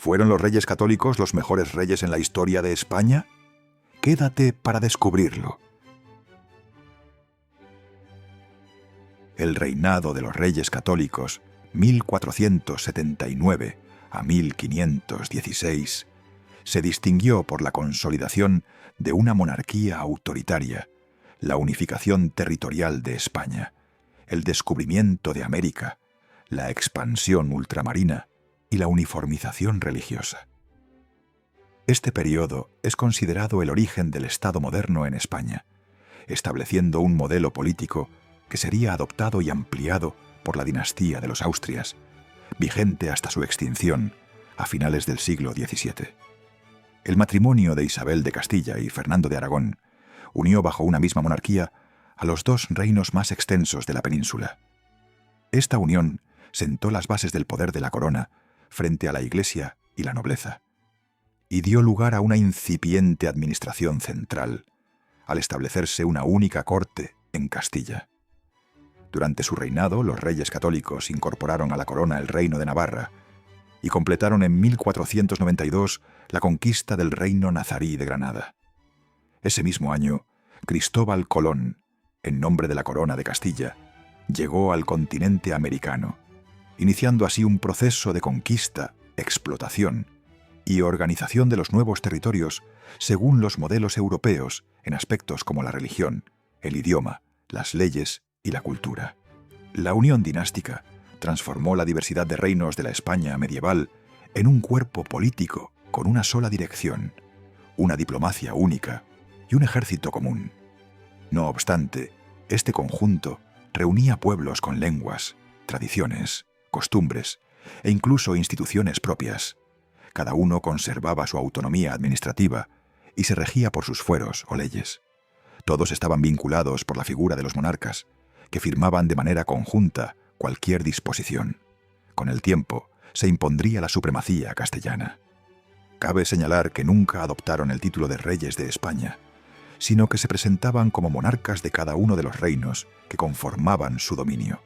¿Fueron los reyes católicos los mejores reyes en la historia de España? Quédate para descubrirlo. El reinado de los reyes católicos, 1479 a 1516, se distinguió por la consolidación de una monarquía autoritaria, la unificación territorial de España, el descubrimiento de América, la expansión ultramarina y la uniformización religiosa. Este periodo es considerado el origen del Estado moderno en España, estableciendo un modelo político que sería adoptado y ampliado por la dinastía de los Austrias, vigente hasta su extinción a finales del siglo XVII. El matrimonio de Isabel de Castilla y Fernando de Aragón unió bajo una misma monarquía a los dos reinos más extensos de la península. Esta unión sentó las bases del poder de la corona frente a la Iglesia y la nobleza, y dio lugar a una incipiente administración central, al establecerse una única corte en Castilla. Durante su reinado, los reyes católicos incorporaron a la corona el reino de Navarra y completaron en 1492 la conquista del reino nazarí de Granada. Ese mismo año, Cristóbal Colón, en nombre de la corona de Castilla, llegó al continente americano, iniciando así un proceso de conquista, explotación y organización de los nuevos territorios según los modelos europeos en aspectos como la religión, el idioma, las leyes y la cultura. La unión dinástica transformó la diversidad de reinos de la España medieval en un cuerpo político con una sola dirección, una diplomacia única y un ejército común. No obstante, este conjunto reunía pueblos con lenguas, tradiciones, costumbres e incluso instituciones propias. Cada uno conservaba su autonomía administrativa y se regía por sus fueros o leyes. Todos estaban vinculados por la figura de los monarcas, que firmaban de manera conjunta cualquier disposición. Con el tiempo, se impondría la supremacía castellana. Cabe señalar que nunca adoptaron el título de reyes de España, sino que se presentaban como monarcas de cada uno de los reinos que conformaban su dominio.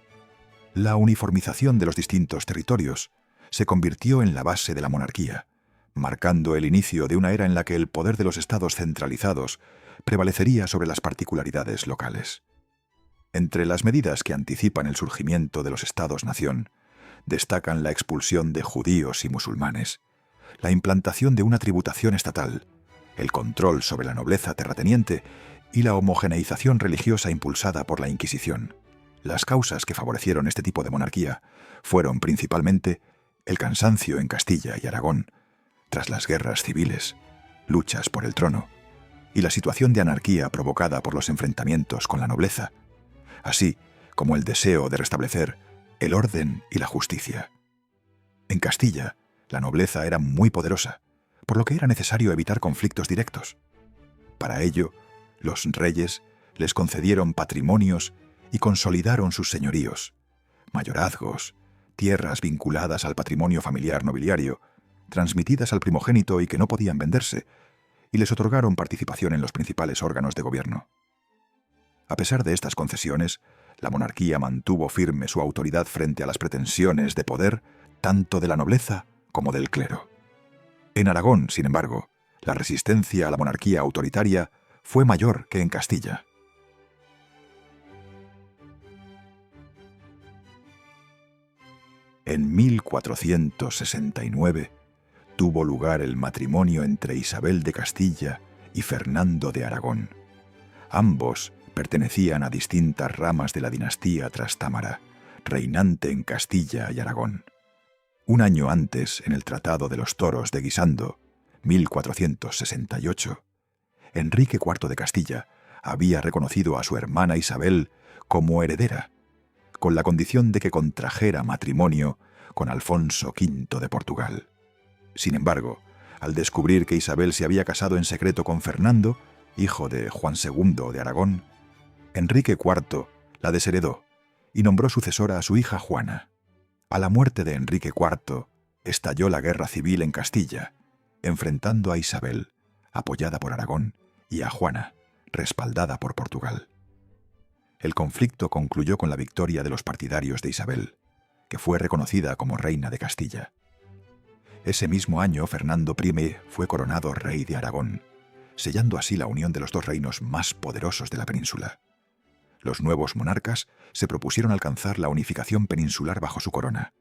La uniformización de los distintos territorios se convirtió en la base de la monarquía, marcando el inicio de una era en la que el poder de los estados centralizados prevalecería sobre las particularidades locales. Entre las medidas que anticipan el surgimiento de los estados-nación, destacan la expulsión de judíos y musulmanes, la implantación de una tributación estatal, el control sobre la nobleza terrateniente y la homogeneización religiosa impulsada por la Inquisición. Las causas que favorecieron este tipo de monarquía fueron principalmente el cansancio en Castilla y Aragón, tras las guerras civiles, luchas por el trono, y la situación de anarquía provocada por los enfrentamientos con la nobleza, así como el deseo de restablecer el orden y la justicia. En Castilla, la nobleza era muy poderosa, por lo que era necesario evitar conflictos directos. Para ello, los reyes les concedieron patrimonios y consolidaron sus señoríos, mayorazgos, tierras vinculadas al patrimonio familiar nobiliario, transmitidas al primogénito y que no podían venderse, y les otorgaron participación en los principales órganos de gobierno. A pesar de estas concesiones, la monarquía mantuvo firme su autoridad frente a las pretensiones de poder tanto de la nobleza como del clero. En Aragón, sin embargo, la resistencia a la monarquía autoritaria fue mayor que en Castilla. En 1469 tuvo lugar el matrimonio entre Isabel de Castilla y Fernando de Aragón. Ambos pertenecían a distintas ramas de la dinastía Trastámara, reinante en Castilla y Aragón. Un año antes, en el Tratado de los Toros de Guisando, 1468, Enrique IV de Castilla había reconocido a su hermana Isabel como heredera, con la condición de que contrajera matrimonio con Alfonso V de Portugal. Sin embargo, al descubrir que Isabel se había casado en secreto con Fernando, hijo de Juan II de Aragón, Enrique IV la desheredó y nombró sucesora a su hija Juana. A la muerte de Enrique IV, estalló la guerra civil en Castilla, enfrentando a Isabel, apoyada por Aragón, y a Juana, respaldada por Portugal. El conflicto concluyó con la victoria de los partidarios de Isabel, que fue reconocida como reina de Castilla. Ese mismo año, Fernando I fue coronado rey de Aragón, sellando así la unión de los dos reinos más poderosos de la península. Los nuevos monarcas se propusieron alcanzar la unificación peninsular bajo su corona.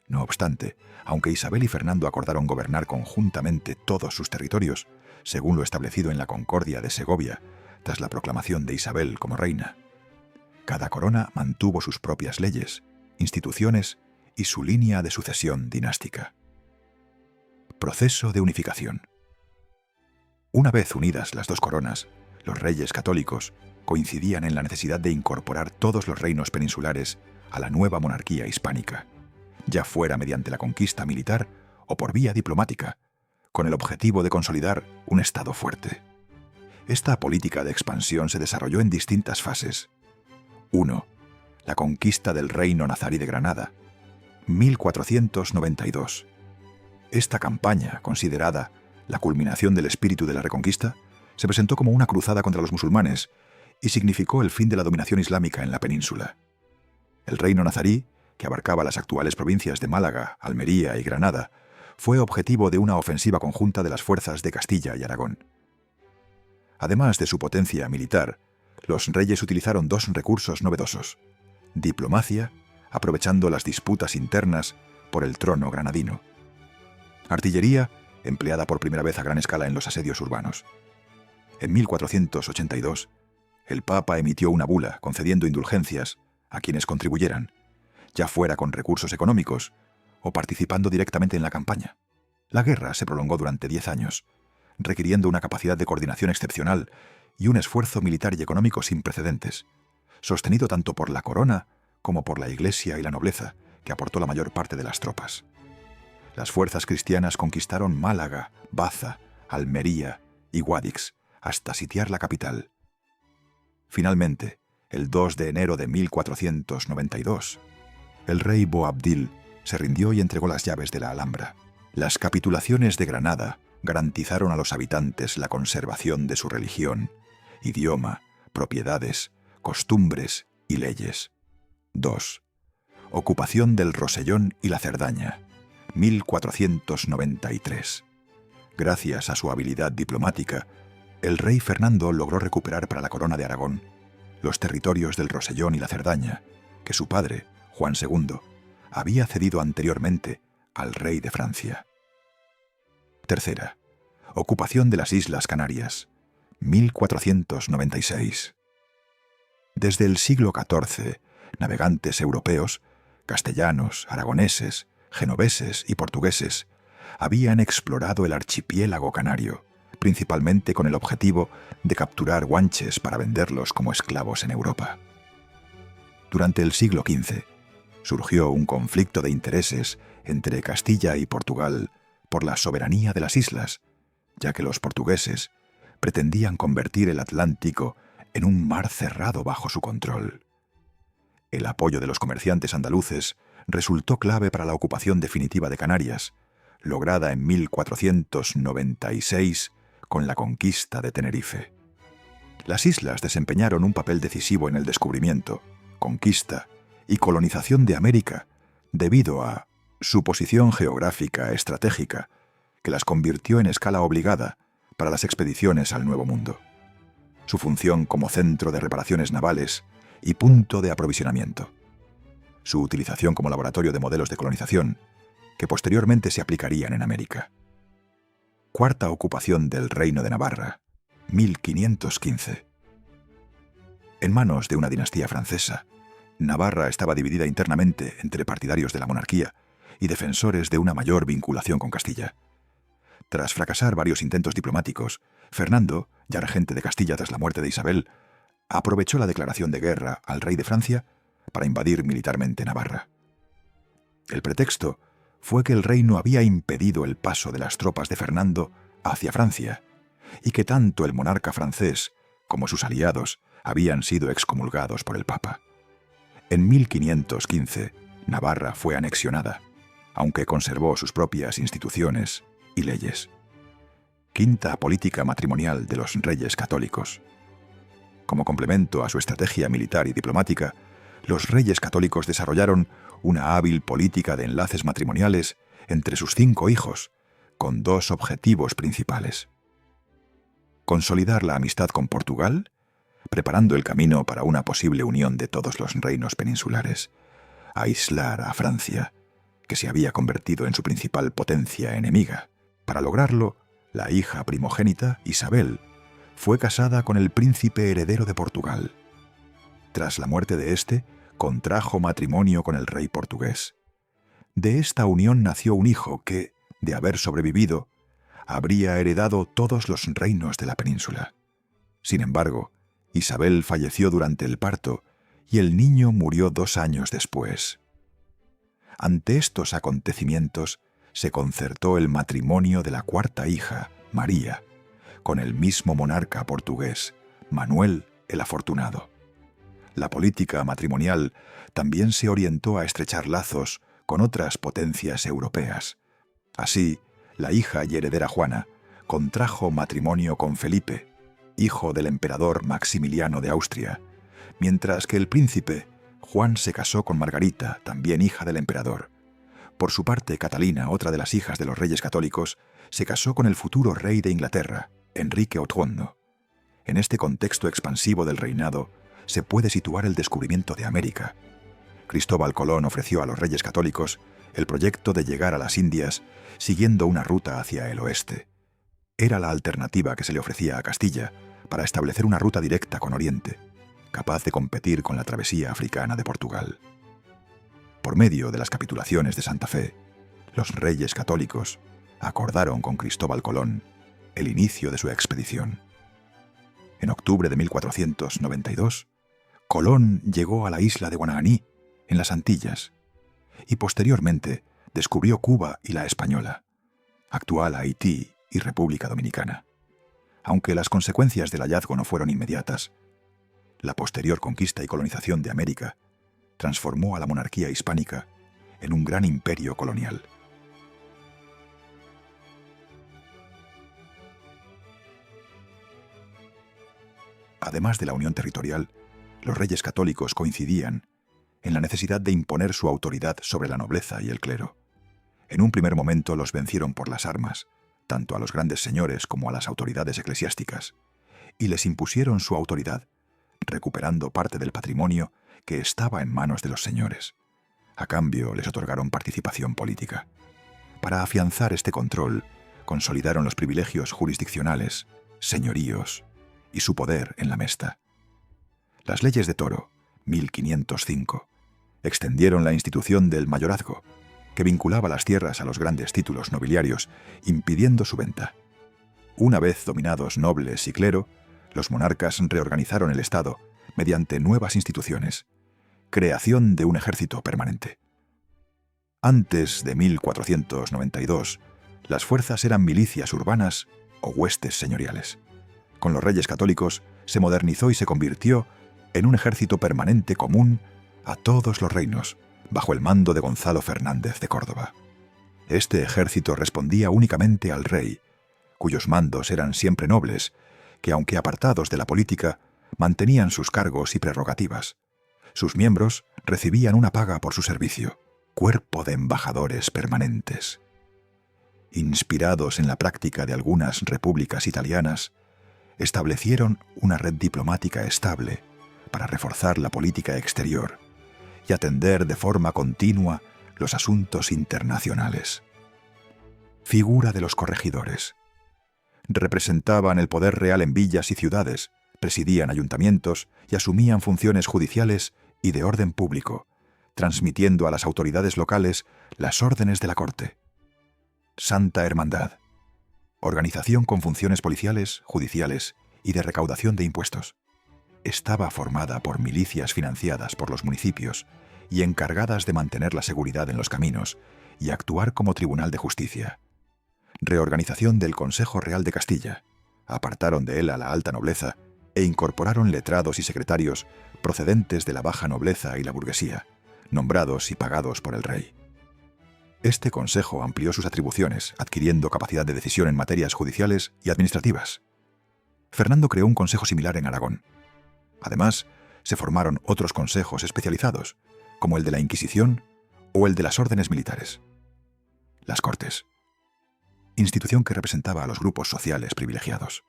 No obstante, aunque Isabel y Fernando acordaron gobernar conjuntamente todos sus territorios, según lo establecido en la Concordia de Segovia, tras la proclamación de Isabel como reina, cada corona mantuvo sus propias leyes, instituciones y su línea de sucesión dinástica. Proceso de unificación. Una vez unidas las dos coronas, los reyes católicos coincidían en la necesidad de incorporar todos los reinos peninsulares a la nueva monarquía hispánica, ya fuera mediante la conquista militar o por vía diplomática, con el objetivo de consolidar un Estado fuerte. Esta política de expansión se desarrolló en distintas fases. 1. La conquista del Reino Nazarí de Granada, 1492. Esta campaña, considerada la culminación del espíritu de la Reconquista, se presentó como una cruzada contra los musulmanes y significó el fin de la dominación islámica en la península. El Reino Nazarí, que abarcaba las actuales provincias de Málaga, Almería y Granada, fue objetivo de una ofensiva conjunta de las fuerzas de Castilla y Aragón. Además de su potencia militar, los reyes utilizaron dos recursos novedosos: diplomacia, aprovechando las disputas internas por el trono granadino; artillería, empleada por primera vez a gran escala en los asedios urbanos. En 1482, el Papa emitió una bula concediendo indulgencias a quienes contribuyeran, ya fuera con recursos económicos o participando directamente en la campaña. La guerra se prolongó durante 10 años, requiriendo una capacidad de coordinación excepcional y un esfuerzo militar y económico sin precedentes, sostenido tanto por la corona como por la Iglesia y la nobleza, que aportó la mayor parte de las tropas. Las fuerzas cristianas conquistaron Málaga, Baza, Almería y Guadix, hasta sitiar la capital. Finalmente, el 2 de enero de 1492, el rey Boabdil se rindió y entregó las llaves de la Alhambra. Las capitulaciones de Granada garantizaron a los habitantes la conservación de su religión, idioma, propiedades, costumbres y leyes. 2. Ocupación del Rosellón y la Cerdaña, 1493. Gracias a su habilidad diplomática, el rey Fernando logró recuperar para la corona de Aragón los territorios del Rosellón y la Cerdaña, que su padre, Juan II, había cedido anteriormente al rey de Francia. 3. Ocupación de las Islas Canarias, 1496. Desde el siglo XIV, navegantes europeos, castellanos, aragoneses, genoveses y portugueses, habían explorado el archipiélago canario, principalmente con el objetivo de capturar guanches para venderlos como esclavos en Europa. Durante el siglo XV, surgió un conflicto de intereses entre Castilla y Portugal por la soberanía de las islas, ya que los portugueses pretendían convertir el Atlántico en un mar cerrado bajo su control. El apoyo de los comerciantes andaluces resultó clave para la ocupación definitiva de Canarias, lograda en 1496 con la conquista de Tenerife. Las islas desempeñaron un papel decisivo en el descubrimiento, conquista y colonización de América debido a su posición geográfica estratégica, que las convirtió en escala obligada para las expediciones al Nuevo Mundo, su función como centro de reparaciones navales y punto de aprovisionamiento, su utilización como laboratorio de modelos de colonización, que posteriormente se aplicarían en América. Cuarta ocupación del Reino de Navarra, 1515. En manos de una dinastía francesa, Navarra estaba dividida internamente entre partidarios de la monarquía y defensores de una mayor vinculación con Castilla. Tras fracasar varios intentos diplomáticos, Fernando, ya regente de Castilla tras la muerte de Isabel, aprovechó la declaración de guerra al rey de Francia para invadir militarmente Navarra. El pretexto fue que el reino había impedido el paso de las tropas de Fernando hacia Francia y que tanto el monarca francés como sus aliados habían sido excomulgados por el Papa. En 1515, Navarra fue anexionada, aunque conservó sus propias instituciones y leyes. Quinta política matrimonial de los reyes católicos. Como complemento a su estrategia militar y diplomática, los reyes católicos desarrollaron una hábil política de enlaces matrimoniales entre sus 5 hijos, con 2 objetivos principales: consolidar la amistad con Portugal, preparando el camino para una posible unión de todos los reinos peninsulares, aislar a Francia, que se había convertido en su principal potencia enemiga. Para lograrlo, la hija primogénita, Isabel, fue casada con el príncipe heredero de Portugal. Tras la muerte de éste, contrajo matrimonio con el rey portugués. De esta unión nació un hijo que, de haber sobrevivido, habría heredado todos los reinos de la península. Sin embargo, Isabel falleció durante el parto y el niño murió 2 años después. Ante estos acontecimientos, se concertó el matrimonio de la 4ª hija, María, con el mismo monarca portugués, Manuel el Afortunado. La política matrimonial también se orientó a estrechar lazos con otras potencias europeas. Así, la hija y heredera Juana contrajo matrimonio con Felipe, hijo del emperador Maximiliano de Austria, mientras que el príncipe Juan se casó con Margarita, también hija del emperador. Por su parte, Catalina, otra de las hijas de los reyes católicos, se casó con el futuro rey de Inglaterra, Enrique II. En este contexto expansivo del reinado, se puede situar el descubrimiento de América. Cristóbal Colón ofreció a los reyes católicos el proyecto de llegar a las Indias siguiendo una ruta hacia el oeste. Era la alternativa que se le ofrecía a Castilla para establecer una ruta directa con Oriente, capaz de competir con la travesía africana de Portugal. Por medio de las capitulaciones de Santa Fe, los reyes católicos acordaron con Cristóbal Colón el inicio de su expedición. En octubre de 1492, Colón llegó a la isla de Guananí, en las Antillas, y posteriormente descubrió Cuba y la Española, actual Haití y República Dominicana. Aunque las consecuencias del hallazgo no fueron inmediatas, la posterior conquista y colonización de América transformó a la monarquía hispánica en un gran imperio colonial. Además de la unión territorial, los reyes católicos coincidían en la necesidad de imponer su autoridad sobre la nobleza y el clero. En un primer momento los vencieron por las armas, tanto a los grandes señores como a las autoridades eclesiásticas, y les impusieron su autoridad, recuperando parte del patrimonio que estaba en manos de los señores. A cambio, les otorgaron participación política. Para afianzar este control, consolidaron los privilegios jurisdiccionales, señoríos y su poder en la Mesta. Las leyes de Toro, 1505, extendieron la institución del mayorazgo, que vinculaba las tierras a los grandes títulos nobiliarios, impidiendo su venta. Una vez dominados nobles y clero, los monarcas reorganizaron el Estado mediante nuevas instituciones, creación de un ejército permanente. Antes de 1492, las fuerzas eran milicias urbanas o huestes señoriales. Con los reyes católicos se modernizó y se convirtió en un ejército permanente común a todos los reinos, bajo el mando de Gonzalo Fernández de Córdoba. Este ejército respondía únicamente al rey, cuyos mandos eran siempre nobles, que aunque apartados de la política, mantenían sus cargos y prerrogativas. Sus miembros recibían una paga por su servicio, cuerpo de embajadores permanentes. Inspirados en la práctica de algunas repúblicas italianas, establecieron una red diplomática estable para reforzar la política exterior y atender de forma continua los asuntos internacionales. Figura de los corregidores. Representaban el poder real en villas y ciudades, presidían ayuntamientos y asumían funciones judiciales y de orden público, transmitiendo a las autoridades locales las órdenes de la corte. Santa Hermandad. Organización con funciones policiales, judiciales y de recaudación de impuestos. Estaba formada por milicias financiadas por los municipios y encargadas de mantener la seguridad en los caminos y actuar como tribunal de justicia. Reorganización del Consejo Real de Castilla. Apartaron de él a la alta nobleza e incorporaron letrados y secretarios procedentes de la baja nobleza y la burguesía, nombrados y pagados por el rey. Este consejo amplió sus atribuciones, adquiriendo capacidad de decisión en materias judiciales y administrativas. Fernando creó un consejo similar en Aragón. Además, se formaron otros consejos especializados, como el de la Inquisición o el de las órdenes militares. las Cortes. Institución que representaba a los grupos sociales privilegiados.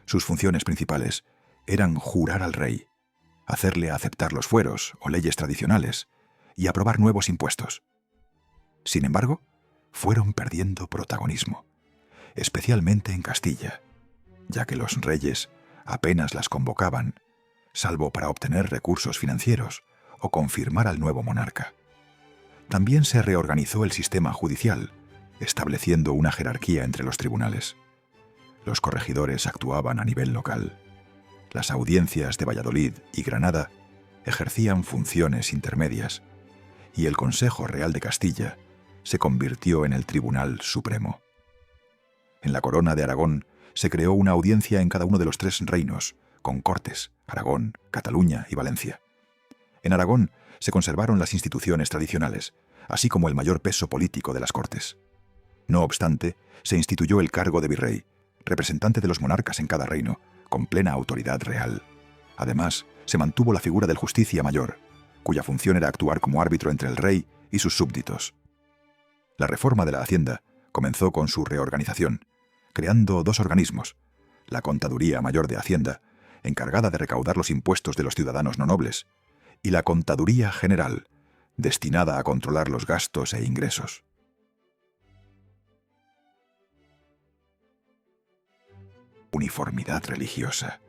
Sus funciones principales eran jurar al rey, hacerle aceptar los fueros o leyes tradicionales y aprobar nuevos impuestos. Sin embargo, fueron perdiendo protagonismo, especialmente en Castilla, ya que los reyes apenas las convocaban, salvo para obtener recursos financieros o confirmar al nuevo monarca. También se reorganizó el sistema judicial, estableciendo una jerarquía entre los tribunales. Los corregidores actuaban a nivel local. Las audiencias de Valladolid y Granada ejercían funciones intermedias, y el Consejo Real de Castilla se convirtió en el Tribunal Supremo. En la Corona de Aragón se creó una audiencia en cada uno de los 3 reinos, con Cortes, Aragón, Cataluña y Valencia. En Aragón se conservaron las instituciones tradicionales, así como el mayor peso político de las Cortes. No obstante, se instituyó el cargo de virrey, representante de los monarcas en cada reino, con plena autoridad real. Además, se mantuvo la figura del Justicia Mayor, cuya función era actuar como árbitro entre el rey y sus súbditos. La reforma de la Hacienda comenzó con su reorganización, creando 2 organismos: la Contaduría Mayor de Hacienda, encargada de recaudar los impuestos de los ciudadanos no nobles, y la Contaduría General, destinada a controlar los gastos e ingresos. Uniformidad religiosa.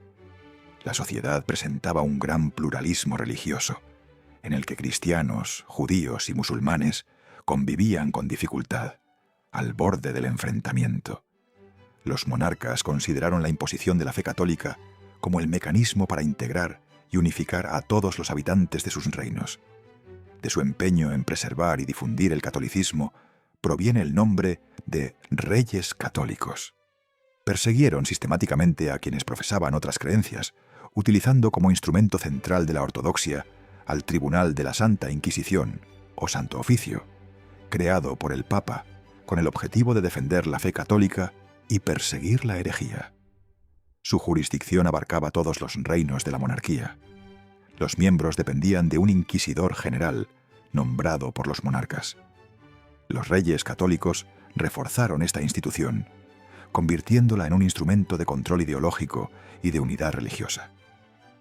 La sociedad presentaba un gran pluralismo religioso, en el que cristianos, judíos y musulmanes convivían con dificultad, al borde del enfrentamiento. Los monarcas consideraron la imposición de la fe católica como el mecanismo para integrar y unificar a todos los habitantes de sus reinos. De su empeño en preservar y difundir el catolicismo proviene el nombre de Reyes Católicos. Persiguieron sistemáticamente a quienes profesaban otras creencias, utilizando como instrumento central de la ortodoxia al Tribunal de la Santa Inquisición, o Santo Oficio, creado por el Papa con el objetivo de defender la fe católica y perseguir la herejía. Su jurisdicción abarcaba todos los reinos de la monarquía. Los miembros dependían de un inquisidor general, nombrado por los monarcas. Los reyes católicos reforzaron esta institución, convirtiéndola en un instrumento de control ideológico y de unidad religiosa.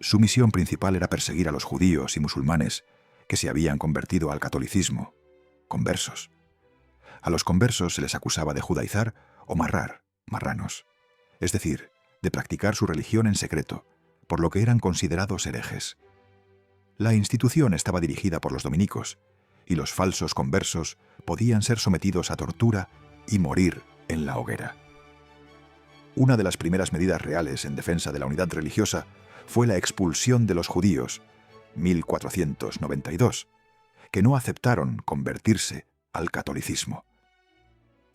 Su misión principal era perseguir a los judíos y musulmanes que se habían convertido al catolicismo, conversos. A los conversos se les acusaba de judaizar o marranos, es decir, de practicar su religión en secreto, por lo que eran considerados herejes. La institución estaba dirigida por los dominicos, y los falsos conversos podían ser sometidos a tortura y morir en la hoguera. Una de las primeras medidas reales en defensa de la unidad religiosa fue la expulsión de los judíos, 1492, que no aceptaron convertirse al catolicismo.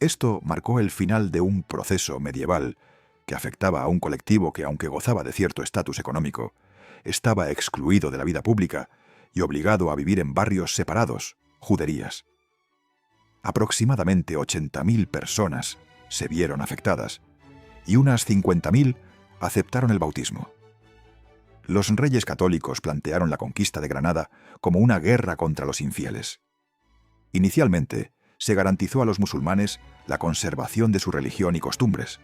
Esto marcó el final de un proceso medieval que afectaba a un colectivo que, aunque gozaba de cierto estatus económico, estaba excluido de la vida pública y obligado a vivir en barrios separados, juderías. Aproximadamente 80.000 personas se vieron afectadas, y unas 50.000 aceptaron el bautismo. Los reyes católicos plantearon la conquista de Granada como una guerra contra los infieles. Inicialmente, se garantizó a los musulmanes la conservación de su religión y costumbres.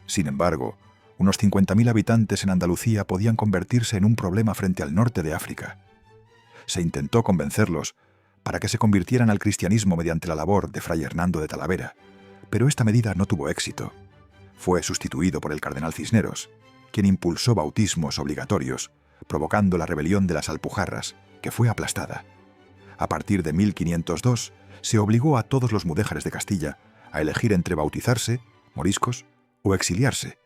Sin embargo, unos 50.000 habitantes en Andalucía podían convertirse en un problema frente al norte de África. Se intentó convencerlos para que se convirtieran al cristianismo mediante la labor de Fray Hernando de Talavera, pero esta medida no tuvo éxito. Fue sustituido por el cardenal Cisneros, quien impulsó bautismos obligatorios, provocando la rebelión de las Alpujarras, que fue aplastada. A partir de 1502, se obligó a todos los mudéjares de Castilla a elegir entre bautizarse, moriscos, o exiliarse,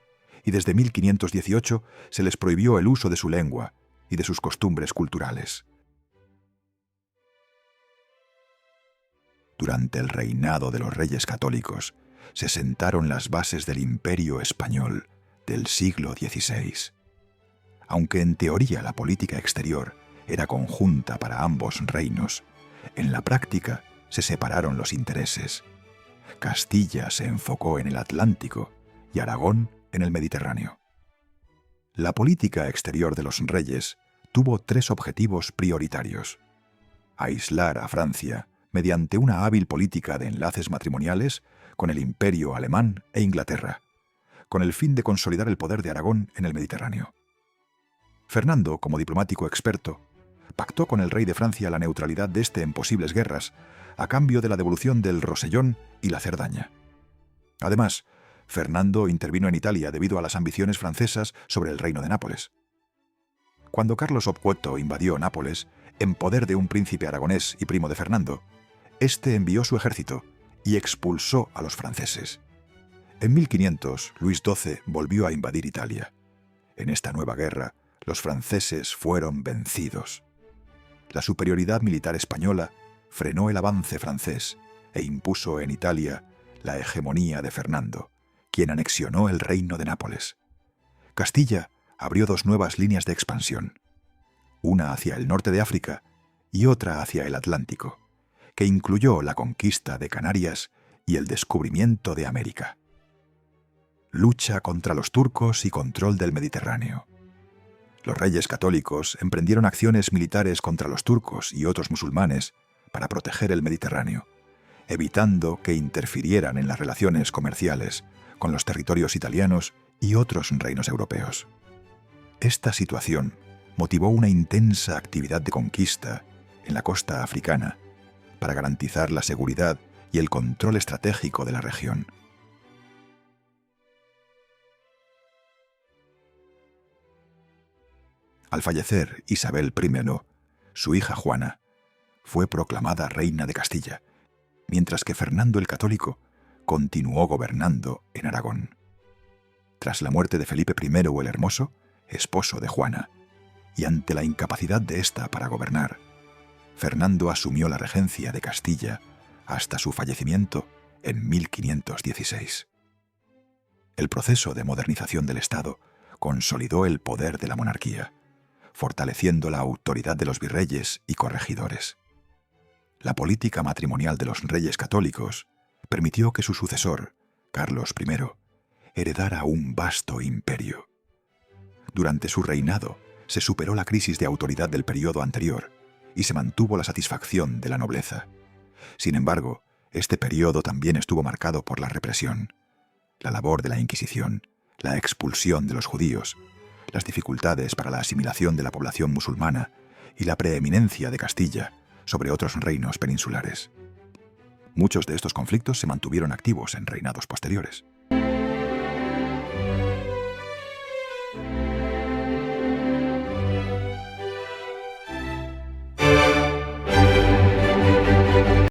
y desde 1518 se les prohibió el uso de su lengua y de sus costumbres culturales. Durante el reinado de los reyes católicos, se sentaron las bases del Imperio Español del siglo XVI. Aunque en teoría la política exterior era conjunta para ambos reinos, en la práctica se separaron los intereses. Castilla se enfocó en el Atlántico y Aragón en el Mediterráneo. La política exterior de los reyes tuvo 3 objetivos prioritarios: aislar a Francia mediante una hábil política de enlaces matrimoniales con el Imperio alemán e Inglaterra, con el fin de consolidar el poder de Aragón en el Mediterráneo. Fernando, como diplomático experto, pactó con el rey de Francia la neutralidad de este en posibles guerras, a cambio de la devolución del Rosellón y la Cerdaña. Además, Fernando intervino en Italia debido a las ambiciones francesas sobre el reino de Nápoles. Cuando Carlos Opquoto invadió Nápoles, en poder de un príncipe aragonés y primo de Fernando, éste envió su ejército y expulsó a los franceses. En 1500, Luis XII volvió a invadir Italia. En esta nueva guerra, los franceses fueron vencidos. La superioridad militar española frenó el avance francés e impuso en Italia la hegemonía de Fernando, quien anexionó el reino de Nápoles. Castilla abrió dos nuevas líneas de expansión, una hacia el norte de África y otra hacia el Atlántico, que incluyó la conquista de Canarias y el descubrimiento de América. Lucha contra los turcos y control del Mediterráneo. Los reyes católicos emprendieron acciones militares contra los turcos y otros musulmanes para proteger el Mediterráneo, evitando que interfirieran en las relaciones comerciales con los territorios italianos y otros reinos europeos. Esta situación motivó una intensa actividad de conquista en la costa africana para garantizar la seguridad y el control estratégico de la región. Al fallecer Isabel I, su hija Juana fue proclamada reina de Castilla, mientras que Fernando el Católico continuó gobernando en Aragón. Tras la muerte de Felipe I el Hermoso, esposo de Juana, y ante la incapacidad de ésta para gobernar, Fernando asumió la regencia de Castilla hasta su fallecimiento en 1516. El proceso de modernización del Estado consolidó el poder de la monarquía, fortaleciendo la autoridad de los virreyes y corregidores. La política matrimonial de los reyes católicos permitió que su sucesor, Carlos I, heredara un vasto imperio. Durante su reinado se superó la crisis de autoridad del periodo anterior y se mantuvo la satisfacción de la nobleza. Sin embargo, este periodo también estuvo marcado por la represión, la labor de la Inquisición, la expulsión de los judíos, las dificultades para la asimilación de la población musulmana y la preeminencia de Castilla sobre otros reinos peninsulares. Muchos de estos conflictos se mantuvieron activos en reinados posteriores.